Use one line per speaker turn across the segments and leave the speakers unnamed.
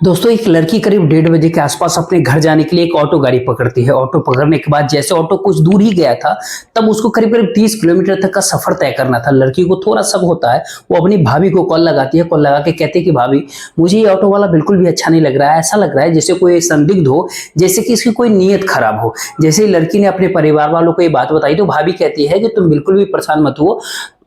दोस्तों, एक लड़की करीब 1:30 बजे के आसपास अपने घर जाने के लिए एक ऑटो गाड़ी पकड़ती है। ऑटो पकड़ने के बाद जैसे ऑटो कुछ दूर ही गया था, तब उसको करीब करीब 30 किलोमीटर तक का सफर तय करना था। लड़की को थोड़ा शक होता है, वो अपनी भाभी को कॉल लगाती है। कॉल लगा के कहती है कि भाभी, मुझे ये ऑटो वाला बिल्कुल भी अच्छा नहीं लग रहा है। ऐसा लग रहा है जैसे कोई संदिग्ध हो, जैसे कि इसकी कोई नीयत खराब हो। जैसे ही लड़की ने अपने परिवार वालों को ये बात बताई तो भाभी कहती है कि तुम बिल्कुल भी परेशान मत हुओ,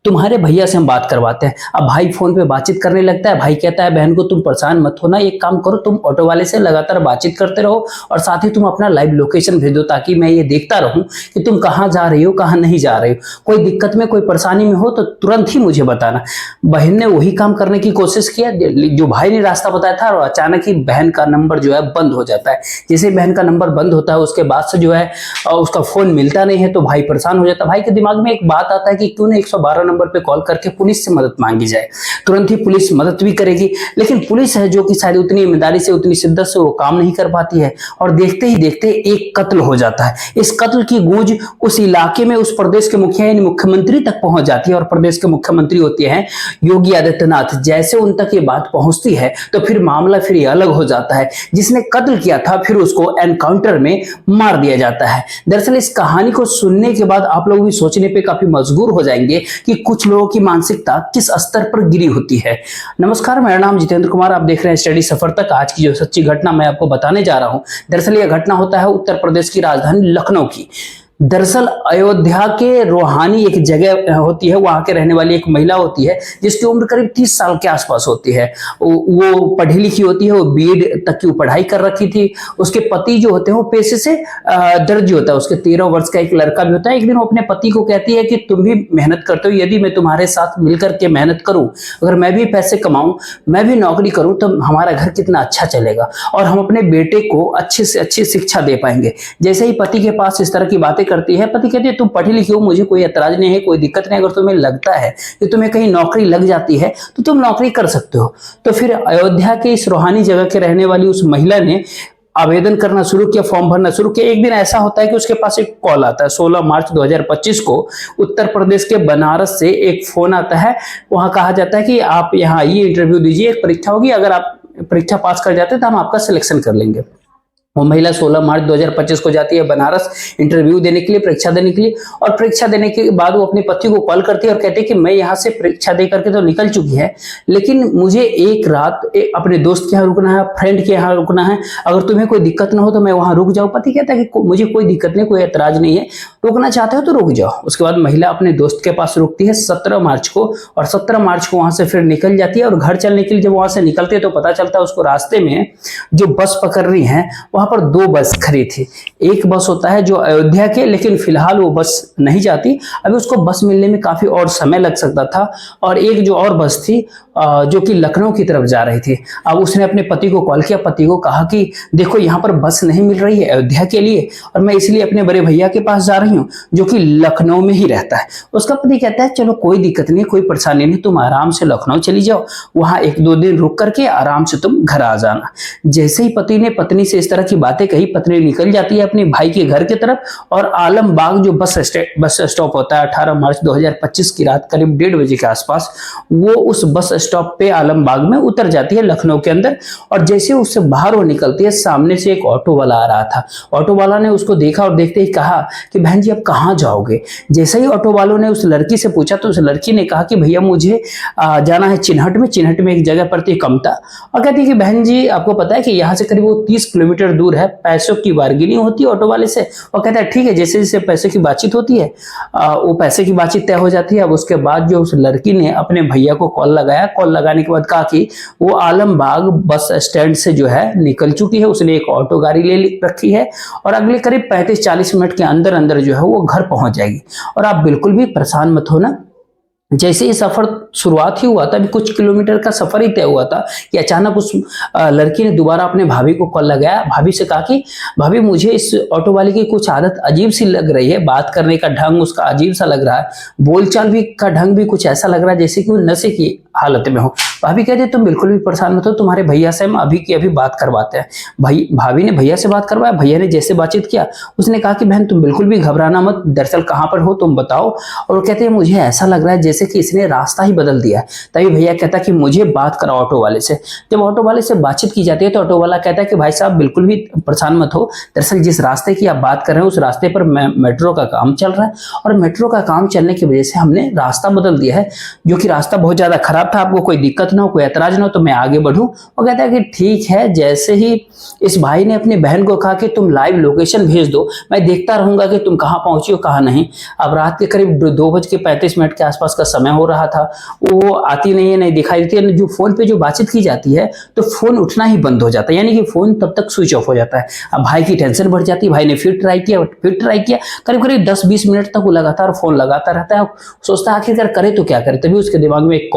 तुम्हारे भैया से हम बात करवाते हैं। अब भाई फोन पे बातचीत करने लगता है। भाई कहता है बहन को तुम परेशान मत होना, एक काम करो, तुम ऑटो वाले से लगातार बातचीत करते रहो और साथ ही तुम अपना लाइव लोकेशन भेज दो, ताकि मैं ये देखता रहूं कि तुम कहाँ जा रही हो, कहाँ नहीं जा रही हो। कोई दिक्कत में, कोई परेशानी में हो तो तुरंत ही मुझे बताना। बहन ने वही काम करने की कोशिश किया जो भाई ने रास्ता बताया था, और अचानक ही बहन का नंबर जो है बंद हो जाता है। जैसे बहन का नंबर बंद होता है, उसके बाद से जो है उसका फोन मिलता नहीं है, तो भाई परेशान हो जाता है। भाई के दिमाग में एक बात आता है कि क्यों ना 112 नंबर पे कॉल करके पुलिस से मदद मांगी जाए। तुरंत ही पुलिस मदद भी करेगी, लेकिन पुलिस है जो कि शायद उतनी ईमानदारी से, उतनी शिद्दत से वो काम नहीं कर पाती है। और देखते ही देखते एक कत्ल हो जाता है। इस कत्ल की गूंज उस इलाके में, उस प्रदेश के मुखिया यानी मुख्यमंत्री तक पहुंच जाती है। और प्रदेश के मुख्यमंत्री होते हैं योगी आदित्यनाथ। जैसे उन तक ये बात पहुंचती है तो फिर मामला फिर अलग हो जाता है। जिसने कत्ल किया था फिर उसको एनकाउंटर में मार दिया जाता है। दरअसल इस कहानी को सुनने के बाद आप लोग भी सोचने पे काफी मजबूर हो जाएंगे कि कुछ लोगों की मानसिकता किस स्तर पर गिरी होती है। नमस्कार, मेरा नाम जितेंद्र कुमार, आप देख रहे हैं स्टडी सफर तक। आज की जो सच्ची घटना मैं आपको बताने जा रहा हूं, दरअसल यह घटना होता है उत्तर प्रदेश की राजधानी लखनऊ की। दरअसल अयोध्या के रोहानी एक जगह होती है, वहां के रहने वाली एक महिला होती है जिसकी उम्र करीब 30 साल के आसपास होती है। वो पढ़ी लिखी होती है, वो बीएड तक की पढ़ाई कर रखी थी। उसके पति जो होते हैं वो पेशे से दर्जी होता है। उसके 13 वर्ष का एक लड़का भी होता है। एक दिन वो अपने पति को कहती है कि तुम भी मेहनत करते हो, यदि मैं तुम्हारे साथ मिलकर के मेहनत करूं, अगर मैं भी पैसे कमाऊं, मैं भी नौकरी करूं, तो हमारा घर कितना अच्छा चलेगा और हम अपने बेटे को अच्छे से अच्छी शिक्षा दे पाएंगे। जैसे ही पति के पास इस तरह की बातें करती है, पति कहती है तुम पढ़ी लिखी हो, मुझे कोई एतराज नहीं है, कोई दिक्कत नहीं, अगर तुम्हें लगता है कि तुम्हें कहीं नौकरी लग जाती है तो तुम नौकरी कर सकते हो। तो फिर अयोध्या के इस रोहानी जगह के रहने वाली उस महिला ने आवेदन करना शुरू किया, फॉर्म भरना शुरू किया। एक दिन ऐसा होता है कि उसके पास एक कॉल आता है। 16 मार्च 2025 को उत्तर प्रदेश के बनारस से एक फोन आता है। वहां कहा जाता है कि आप यहाँ आइए, इंटरव्यू दीजिए, एक परीक्षा होगी, अगर आप परीक्षा पास कर जाते हैं तो हम आपका सिलेक्शन कर लेंगे। वो महिला 16 मार्च 2025 को जाती है बनारस इंटरव्यू देने के लिए, परीक्षा देने के लिए। और परीक्षा देने के बाद वो अपने पति को कॉल करती है और कहती है कि मैं यहाँ से परीक्षा दे करके तो निकल चुकी है, लेकिन मुझे एक रात अपने दोस्त के यहाँ रुकना है, फ्रेंड के यहाँ रुकना है। अगर तुम्हें कोई दिक्कत ना हो तो मैं वहां रुक जाऊँ। पति कहता है कि मुझे कोई दिक्कत नहीं, कोई एतराज नहीं है, रुकना चाहते हो तो रुक जाओ। उसके बाद महिला अपने दोस्त के पास रुकती है 17 मार्च को, और 17 मार्च को वहां से फिर निकल जाती है। और घर चलने के लिए जब वहां से निकलते हैं तो पता चलता है उसको रास्ते में जो बस पकड़ रही है, वहां पर 2 बस खड़ी थी। एक बस होता है जो अयोध्या के, लेकिन फिलहाल वो बस नहीं जाती, अभी उसको बस मिलने में काफी और समय लग सकता था। और एक जो और बस थी जो कि लखनऊ की तरफ जा रही थी। अब उसने अपने पति को कॉल किया, पति को कहा कि देखो यहाँ पर बस नहीं मिल रही है अयोध्या के लिए, और मैं इसलिए अपने बड़े भैया के पास जा रही हूँ जो कि लखनऊ में ही रहता है। उसका पति कहता है चलो कोई दिक्कत नहीं, कोई परेशानी नहीं, तुम आराम से लखनऊ चली जाओ, वहां 1-2 दिन रुक करके आराम से तुम घर आ जाना। जैसे ही पति ने पत्नी से इस तरह की बातें कही, पत्नी निकल जाती है अपने भाई के घर की तरफ। और आलमबाग जो बस स्टॉप होता है, 18 मार्च 2025 की रात करीब 1:30 बजे के आसपास वो उस बस स्टॉप पे आलमबाग में उतर जाती है लखनऊ के अंदर। और जैसे उससे बाहर वो निकलती है, सामने से एक ऑटो वाला आ रहा था। ऑटो वाला ने उसको देखा और देखते ही कहा कि बहन जी आप कहाँ जाओगे। जैसे ही ऑटो वालों ने उस लड़की से पूछा तो उस लड़की ने कहा कि भैया मुझे जाना है चिन्हट में, चिन्हट में एक जगह पड़ती है कमता। और कहती है कि बहन जी आपको पता है कि यहाँ से करीब वो 30 किलोमीटर दूर है, पैसों की बार्गेनिंग होती है ऑटो वाले से। और कहता है ठीक है, जैसे जैसे पैसे की बातचीत होती है वो पैसे की बातचीत तय हो जाती है। अब उसके बाद जो उस लड़की ने अपने भैया को कॉल लगाया, कॉल लगाने के बाद कहा कि वो आलमबाग बस स्टैंड से जो है निकल चुकी है, उसने एक ऑटो गाड़ी ले रखी है और अगले करीब 35-40 मिनट के अंदर अंदर जो है वो घर पहुंच जाएगी। और आप बिल्कुल भी परेशान मत होना। जैसे ही सफर शुरुआत ही हुआ था, अभी कुछ किलोमीटर का सफर ही तय हुआ था कि अचानक उस लड़की ने दोबारा अपने भाभी को कॉल लगाया। भाभी से कहा कि भाभी मुझे इस ऑटो वाले की कुछ आदत अजीब सी लग रही है, बात करने का ढंग उसका अजीब सा लग रहा है, बोलचाल भी का ढंग भी कुछ ऐसा लग रहा है जैसे कि वो नशे की हालत में हो। भाभी कहते तुम बिल्कुल भी परेशान मत हो, तुम्हारे भैया से हम अभी की अभी बात करवाते हैं। भाभी ने भैया से बात करवाया। भैया ने जैसे बातचीत किया, उसने कहा कि बहन तुम बिल्कुल भी घबराना मत, दरअसल कहाँ पर हो तुम बताओ। और वो कहते हैं मुझे ऐसा लग रहा है जैसे कि इसने रास्ता ही बदल दिया है। तभी भैया कहता कि मुझे बात करा ऑटो वाले से। जब ऑटो वाले से बातचीत की जाती है तो ऑटो वाला कहता है कि भाई साहब बिल्कुल भी परेशान मत हो, दरअसल जिस रास्ते की आप बात कर रहे हैं उस रास्ते पर मेट्रो का काम चल रहा है, और मेट्रो का काम चलने की वजह से हमने रास्ता बदल दिया है, जो कि रास्ता बहुत ज्यादा खराब था। आपको कोई दिक्कत ना हो, कोई ऐतराज ना हो तो मैं आगे बढ़ूं। वो कहता है कि ठीक है। जैसे ही इस भाई ने अपनी बहन को कहा कि तुम लाइव लोकेशन भेज दो, मैं देखता रहूंगा कि तुम कहां पहुंची हो कहां नहीं। अब रात के करीब 2:35 के आसपास का समय हो रहा था। वो आती नहीं है, नहीं दिखाई देती है। जो फोन पे जो बातचीत की जाती है तो फोन उठना ही बंद हो जाता है, यानी कि फोन तब तक स्विच ऑफ हो जाता है। अब भाई की टेंशन बढ़ जाती है। भाई ने फिर ट्राई किया, करीब करीब 10-20 मिनट तक वो लगातार फोन लगाता रहता है। सोचता है आखिरकार करे तो क्या करे। तभी उसके दिमाग में एक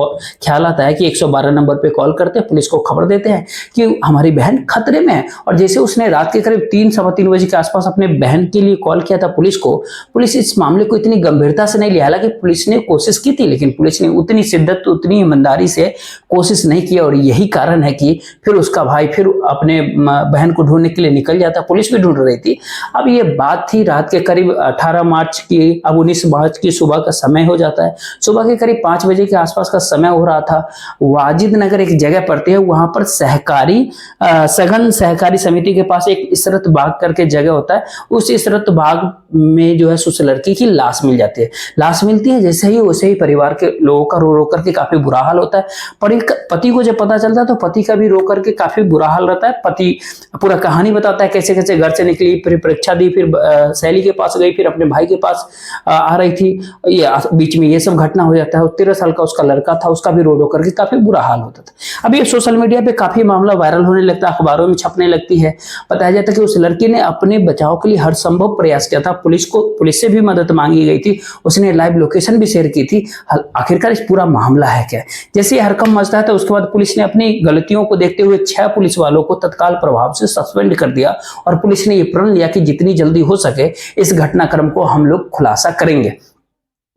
ख्याल आता है कि 112 नंबर पे कॉल करते हैं, पुलिस को खबर देते हैं कि हमारी बहन खतरे में है। और जैसे उसने रात के करीब 3-3:15 बजे के आसपास अपने बहन के लिए कॉल किया था पुलिस को, पुलिस इस मामले को इतनी गंभीरता से नहीं लिया। हालांकि पुलिस ने कोशिश की थी, लेकिन पुलिस ने उतनी शिद्दत उतनी ईमानदारी से कोशिश नहीं की। और यही कारण है कि फिर उसका भाई फिर अपने बहन को ढूंढने के लिए निकल जाता। पुलिस भी ढूंढ रही थी। अब ये बात थी रात के करीब 18 मार्च की। अब 19 मार्च की सुबह का समय हो जाता है। सुबह के करीब 5 बजे के आसपास का समय हो रहा था। वाजिद नगर एक जगह पड़ती है, वहां पर सघन सहकारी समिति के पास एक इसरत बाग करके जगह होता है। उस इसरत बाग में जो है उस लड़की की लाश मिल जाती है। लाश मिलती है जैसे ही वैसे ही परिवार के लोगों का रो रो करके काफी बुरा हाल होता है। पति को जब पता चलता है तो पति का भी रो करके काफी बुरा हाल रहता है। पति पूरा कहानी बताता है कैसे कैसे घर से निकली, फिर परीक्षा दी, फिर सहेली के पास गई, फिर अपने भाई के पास आ रही थी। ये बीच में ये सब घटना हो जाता है। 13 साल का उसका लड़का था, उसका भी रो रो करके काफी बुरा हाल होता था। अब ये सोशल मीडिया पे काफी मामला वायरल होने लगता है, अखबारों में छपने लगती है। बताया जाता है कि उस लड़की ने अपने बचाव के लिए हर संभव प्रयास किया था। पुलिस से भी मदद मांगी गई थी, उसने लाइव लोकेशन भी शेयर की थी। आखिरकार इस पूरा मामला है क्या। जैसे ये हरकम मचता है तो उसके बाद पुलिस ने अपनी गलतियों को देखते हुए 6 पुलिस वालों को तत्काल प्रभाव से सस्पेंड कर दिया। और पुलिस ने ये प्रण लिया कि जितनी जल्दी हो सके इस घटनाक्रम को हम लोग खुलासा करेंगे।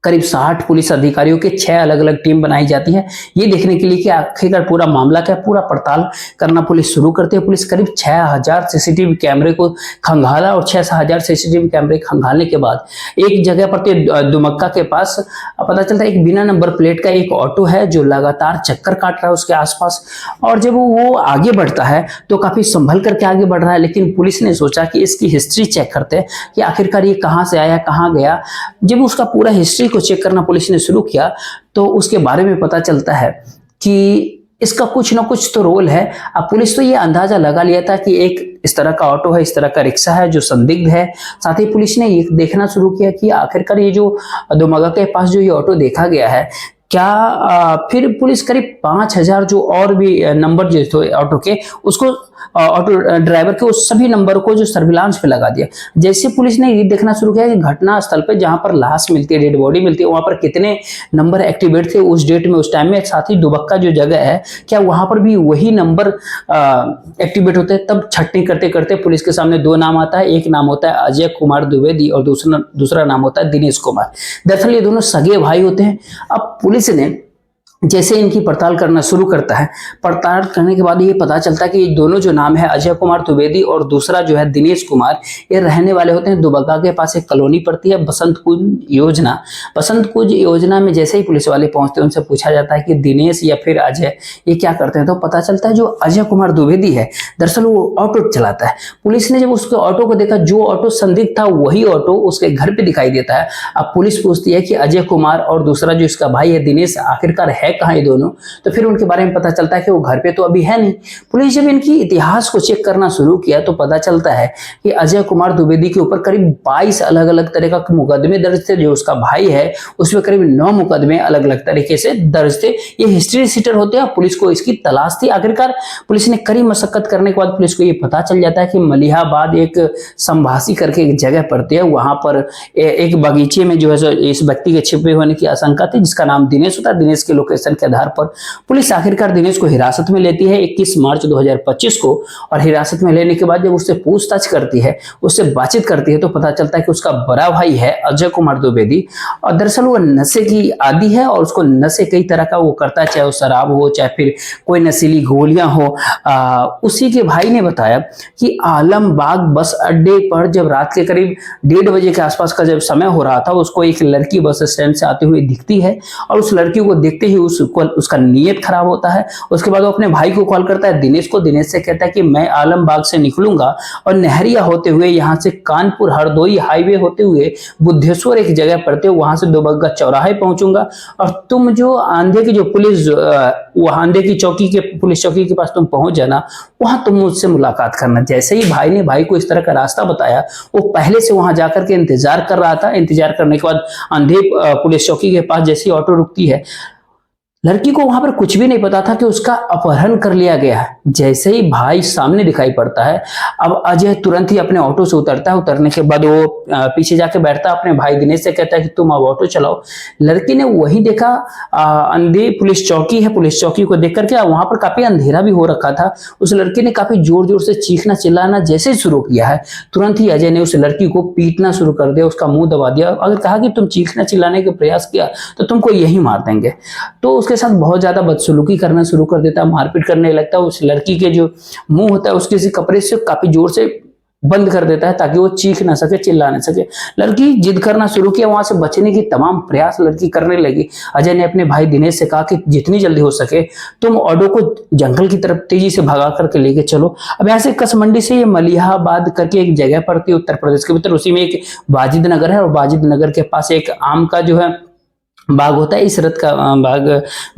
करीब 60 पुलिस अधिकारियों के 6 अलग अलग टीम बनाई जाती है, ये देखने के लिए कि आखिरकार पूरा मामला क्या, पूरा पड़ताल करना पुलिस शुरू करती है। पुलिस करीब 6000 सीसीटीवी कैमरे को खंगाला, और 6000 सीसीटीवी कैमरे खंगालने के बाद एक जगह पर दुमक्का के पास पता चलता है एक बिना नंबर प्लेट का एक ऑटो है जो लगातार चक्कर काट रहा है उसके आसपास। और जब वो आगे बढ़ता है तो काफी संभल करके आगे बढ़ रहा है, लेकिन पुलिस ने सोचा कि इसकी हिस्ट्री चेक करते हैं कि आखिरकार ये कहाँ से आया, कहाँ गया। जब उसका पूरा हिस्ट्री को चेक करना पुलिस ने शुरू किया तो उसके बारे में पता चलता है कि इसका कुछ ना कुछ तो रोल है। अब पुलिस तो ये अंदाजा लगा लिया था कि एक इस तरह का ऑटो है, इस तरह का रिक्शा है जो संदिग्ध है। साथ ही पुलिस ने ये देखना शुरू किया कि आखिरकार ये जो दुमगा के पास जो ये ऑटो देखा गया है क्या। फिर पुलिस करीब 5000 जो और भी नंबर जो थे ऑटो के, उसको ऑटो ड्राइवर के उस सभी नंबर को जो सर्विलांस पे लगा दिया। जैसे पुलिस ने ये देखना शुरू किया कि घटना स्थल पे जहां पर लाश मिलती है, डेड बॉडी मिलती है, वहां पर कितने नंबर एक्टिवेट थे उस डेट में, उस टाइम में। साथ ही दुबक्का जो जगह है क्या वहां पर भी वही नंबर एक्टिवेट होते हैं। तब छटनी करते करते पुलिस के सामने 2 नाम आता है। एक नाम होता है अजय कुमार द्विवेदी और दूसरा नाम होता है दिनेश कुमार। दरअसल ये दोनों सगे भाई होते हैं। अब पुलिस ने जैसे इनकी पड़ताल करना शुरू करता है, पड़ताल करने के बाद ये पता चलता है कि ये दोनों जो नाम है अजय कुमार द्विवेदी और दूसरा जो है दिनेश कुमार, ये रहने वाले होते हैं दुबग्गा के पास एक कॉलोनी पड़ती है बसंत कुंज योजना। बसंत कुंज योजना में जैसे ही पुलिस वाले पहुंचते हैं उनसे पूछा जाता है कि दिनेश या फिर अजय ये क्या करते हैं, तो पता चलता है जो अजय कुमार द्विवेदी है दरअसल वो ऑटो चलाता है। पुलिस ने जब उसके ऑटो को देखा, जो ऑटो संदिग्ध था वही ऑटो उसके घर पे दिखाई देता है। अब पुलिस पूछती है कि अजय कुमार और दूसरा जो इसका भाई है दिनेश आखिरकार है कहां ये दोनों। तो फिर उनके बारे में पता चलता है कि वो घर पे तो अभी है नहीं। पुलिस जब इनकी इतिहास को चेक करना शुरू किया तो पता चलता है कि अजय कुमार द्विवेदी के ऊपर करीब 22 अलग अलग तरह का मुकदमे दर्ज थे। जो उसका भाई है उसमें करीब 9 मुकदमे अलग अलग तरीके से दर्ज थे। ये हिस्ट्री सीटर होते हैं। पुलिस को इसकी तलाश थी। आखिरकार पुलिस ने कड़ी मशक्कत करने के बाद पुलिस को ये पता चल जाता है कि मलिहाबाद एक संभासी करके एक जगह पड़ती है, वहां पर एक बगीचे में जो है इस व्यक्ति के छिपे होने की आशंका थी जिसका नाम दिनेश होता है। दिनेश की लोकेशन लोकेशन के आधार पर पुलिस आखिरकार दिनेश को हिरासत में लेती है 21 मार्च 2025 को। और हिरासत में लेने के बाद जब उससे पूछताछ करती है, उससे बातचीत करती है, तो पता चलता है कि उसका बड़ा भाई है अजय कुमार द्विवेदी, और दरअसल वो नशे की आदी है और उसको नशे कई तरह का वो करता है, चाहे वो शराब हो, चाहे फिर कोई नशीली गोलियां हो। उसी के भाई ने बताया कि आलमबाग बस अड्डे पर जब रात के करीब 1:30 बजे के आसपास का जब समय हो रहा था, उसको एक लड़की बस स्टैंड से आते हुए दिखती है और उस लड़की को देखते ही उसका नीयत खराब होता है। उसके बाद वो अपने भाई को कॉल करता है, दिनेश को। दिनेश से कहता है कि मैं आलमबाग से निकलूंगा और नहरिया होते हुए यहाँ से कानपुर हरदोई हाईवे होते हुए बुद्धेश्वर एक जगह पड़ते, वहां से दोबग्गा चौराहे पहुंचूंगा और तुम जो आंधे की जो पुलिस आंधे की चौकी के पुलिस चौकी के पास तुम पहुंच जाना, वहां तुम मुझसे मुलाकात करना। जैसे ही भाई ने भाई को इस तरह का रास्ता बताया, वो पहले से वहां जाकर के इंतजार कर रहा था। इंतजार करने के बाद आंधे पुलिस चौकी के पास जैसे ही ऑटो रुकती है, लड़की को वहां पर कुछ भी नहीं पता था कि उसका अपहरण कर लिया गया है। जैसे ही भाई सामने दिखाई पड़ता है, अब अजय तुरंत ही अपने ऑटो से उतरता है। उतरने के बाद वो पीछे जाके बैठता है, अपने भाई दिनेश से कहता है कि तुम अब ऑटो चलाओ। लड़की ने वही देखा, अंधे पुलिस चौकी है, पुलिस चौकी को देख करके वहां पर काफी अंधेरा भी हो रखा था। उस लड़की ने काफी जोर जोर से चीखना चिल्लाना जैसे ही शुरू किया है, तुरंत ही अजय ने उस लड़की को पीटना शुरू कर दिया, उसका मुंह दबा दिया। अगर कहा कि तुम चीखना चिल्लाने का प्रयास किया तो तुमको यही मार देंगे। तो उसके साथ बहुत ज्यादा बदसलूकी करना शुरू कर देता है, मारपीट करने लगता है। उस लड़की के जो मुंह होता है उसके कपड़े से काफी जोर से बंद कर देता है ताकि वो चीख ना सके, चिल्ला ना सके। लड़की जिद करना शुरू किया, वहां से बचने की तमाम प्रयास लड़की करने लगी। अजय ने अपने भाई दिनेश से कहा कि जितनी जल्दी हो सके तुम ऑटो को जंगल की तरफ तेजी से भगा करके लेके चलो। अब यहाँ से कसमंडी से ये मलिहाबाद करके एक जगह पड़ती है उत्तर प्रदेश के भीतर, उसी में एक वाजिद नगर है और वाजिद नगर के पास एक आम का जो है बाग होता है, इस रथ का बाग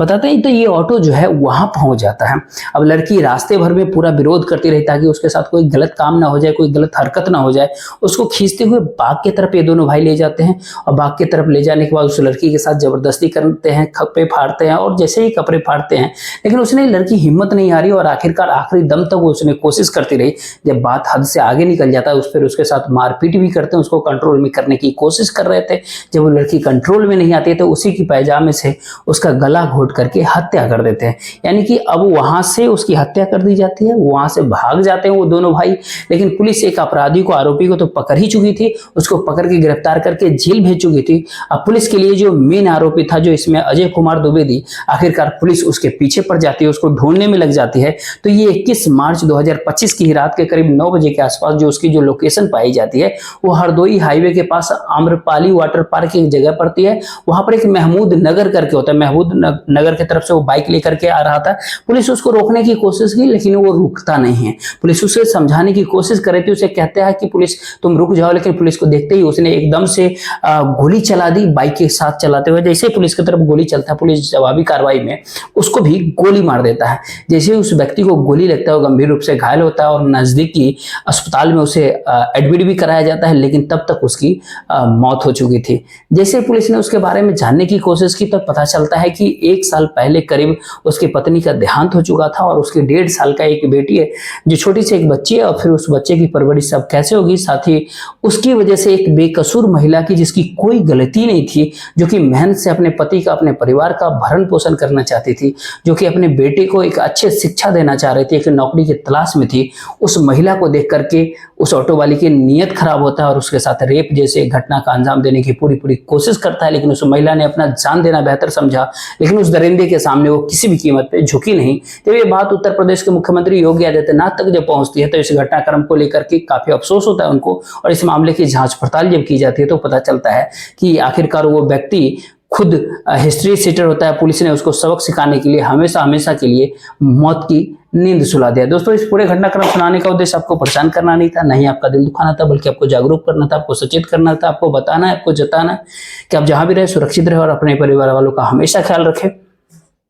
बताते हैं। तो ये ऑटो जो है वहां पहुंच जाता है। अब लड़की रास्ते भर में पूरा विरोध करती रही ताकि उसके साथ कोई गलत काम ना हो जाए, कोई गलत हरकत ना हो जाए। उसको खींचते हुए बाग की तरफ ये दोनों भाई ले जाते हैं और बाग की तरफ ले जाने के बाद उस लड़की के साथ जबरदस्ती करते हैं, कपड़े फाड़ते हैं। और जैसे ही कपड़े फाड़ते हैं, लेकिन उसने लड़की हिम्मत नहीं हारी और आखिरकार आखिरी दम तक उसने कोशिश करती रही। जब बात हद से आगे निकल जाता है, फिर उसके साथ मारपीट भी करते हैं, उसको कंट्रोल में करने की कोशिश कर रहे थे। जब वो लड़की कंट्रोल में नहीं आती है तो उसी की पैजामे से उसका गला घोट करके हत्या कर देते हैं। यानी कि अब वहां से उसकी हत्या कर दी जाती है, वहां से भाग जाते हैं वो दोनों भाई। लेकिन पुलिस एक अपराधी को, आरोपी को तो पकड़ ही चुकी थी, उसको पकड़ के गिरफ्तार करके जेल भेज चुकी थी। अब पुलिस के लिए जो मेन आरोपी था, जो इसमें अजय कुमार द्विवेदी, आखिरकार पुलिस उसके पीछे पड़ जाती है, उसको ढूंढने में लग जाती है। तो ये 21 मार्च 2025 की रात के करीब 9 बजे के आसपास जो उसकी जो लोकेशन पाई जाती है, वो हरदोई हाईवे के पास आम्रपाली वाटर पार्क की एक जगह पड़ती है। वहां पर एक महमूद नगर करके होता है, महमूद नगर की तरफ से वो बाइक लेकर के आ रहा था। पुलिस उसको रोकने की कोशिश की, लेकिन वो रुकता नहीं है। पुलिस उसे समझाने की कोशिश कर रही थी, उसे कहते हैं कि पुलिस तुम रुक जाओ, लेकिन पुलिस को देखते ही उसने एकदम से गोली चला दी बाइक के साथ चलाते हुए। जैसे ही पुलिस की तरफ गोली चलता है, पुलिस जवाबी कार्रवाई में उसको भी गोली मार देता है। जैसे ही उस व्यक्ति को गोली लगता है, वो गंभीर रूप से घायल होता है और नजदीकी अस्पताल में उसे एडमिट भी कराया जाता है, लेकिन तब तक उसकी मौत हो चुकी थी। जैसे पुलिस ने उसके बारे में जानने की कोशिश की, तब पता चलता है कि 1 साल पहले करीब उसकी पत्नी का देहांत हो चुका था और उसकी 1.5 साल का एक बेटी है, जो छोटी सी एक बच्ची है। और फिर उस बच्चे की परवरिश सब कैसे होगी, साथ ही उसकी वजह से एक बेकसूर महिला की, जिसकी कोई गलती नहीं थी, जो कि मेहनत से अपने पति का, अपने परिवार का भरण पोषण करना चाहती थी, जो कि अपने बेटे को एक अच्छे शिक्षा देना चाह रही थी, एक नौकरी की तलाश में थी, उस महिला को देख करके उस ऑटो वाली की नीयत खराब होता है और उसके साथ रेप जैसे घटना का अंजाम देने की पूरी कोशिश करता है। लेकिन उस महिला ने अपना जान देना बेहतर समझा, लेकिन उस दरिंदे के सामने वो किसी भी कीमत पे झुकी नहीं। जब ये बात उत्तर प्रदेश के मुख्यमंत्री योगी आदित्यनाथ तक जब पहुंचती है, तो इस घटनाक्रम को लेकर के काफी अफसोस होता है उनको। और इस मामले की जांच पड़ताल जब की जाती है, तो पता चलता है कि आखिरकार वो व्यक्ति खुद हिस्ट्री सीटर होता है। पुलिस ने उसको सबक सिखाने के लिए हमेशा के लिए मौत की नींद सुला दिया। दोस्तों, इस पूरे घटनाक्रम सुनाने का उद्देश्य आपको परेशान करना नहीं था, नहीं आपका दिल दुखाना था, बल्कि आपको जागरूक करना था, आपको सचेत करना था, आपको बताना है, आपको जताना है कि आप जहां भी रहे सुरक्षित रहे और अपने परिवार वालों का हमेशा ख्याल रखें।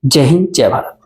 जय हिंद, जय भारत।